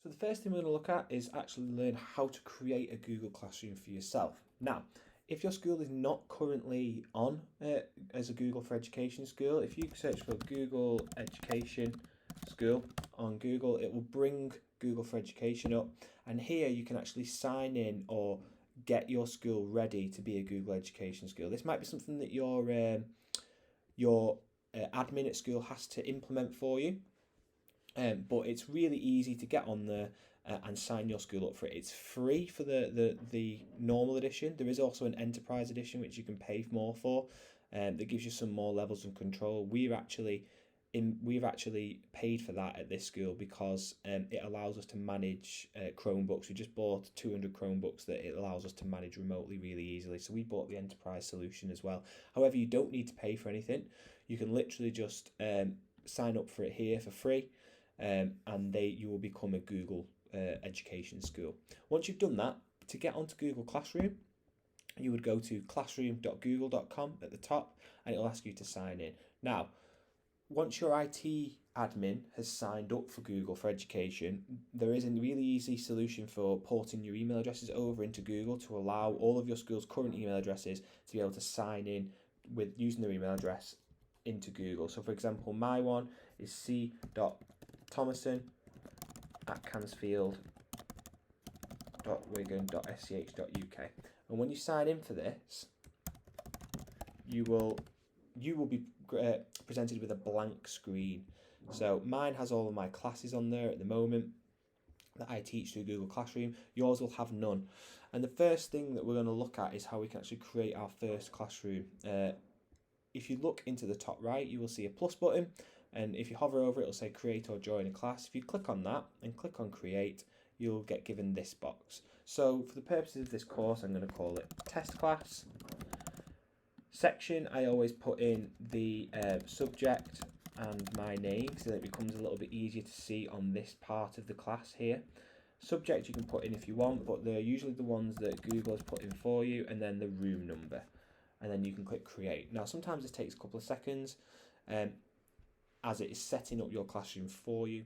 So the first thing we're going to look at is actually learn how to create a Google Classroom for yourself. Now, if your school is not currently on as a Google for Education school, if you search for Google Education School on Google, it will bring Google for Education up, and here you can actually sign in or get your school ready to be a Google Education school. This might be something that your admin at school has to implement for you. But it's really easy to get on there and sign your school up for it. It's free for the normal edition. There is also an enterprise edition which you can pay more for. That gives you some more levels of control. We've actually paid for that at this school because it allows us to manage Chromebooks. We just bought 200 Chromebooks that it allows us to manage remotely really easily. So we bought the enterprise solution as well. However, you don't need to pay for anything. You can literally just sign up for it here for free. And you will become a Google Education school. Once you've done that, to get onto Google Classroom, you would go to classroom.google.com at the top, and it will ask you to sign in. Now, once your IT admin has signed up for Google for Education, there is a really easy solution for porting your email addresses over into Google to allow all of your school's current email addresses to be able to sign in with using their email address into Google. So for example, my one is c.thomason@cansfield.wigan.sch.uk, and when you sign in for this, you will be presented with a blank screen. So mine has all of my classes on there at the moment that I teach through Google Classroom. Yours will have none. And the first thing that we're going to look at is how we can actually create our first classroom. If you look into the top right, you will see a plus button, and if you hover over it, it'll say create or join a class. If you click on that and click on create, you'll get given this box. So for the purposes of this course, I'm going to call it test class. Section, I always put in the subject and my name so that it becomes a little bit easier to see on this part of the class here. Subject you can put in if you want, but they're usually the ones that Google has put in for you, and then the room number. And then you can click create. Now sometimes this takes a couple of seconds as it is setting up your classroom for you.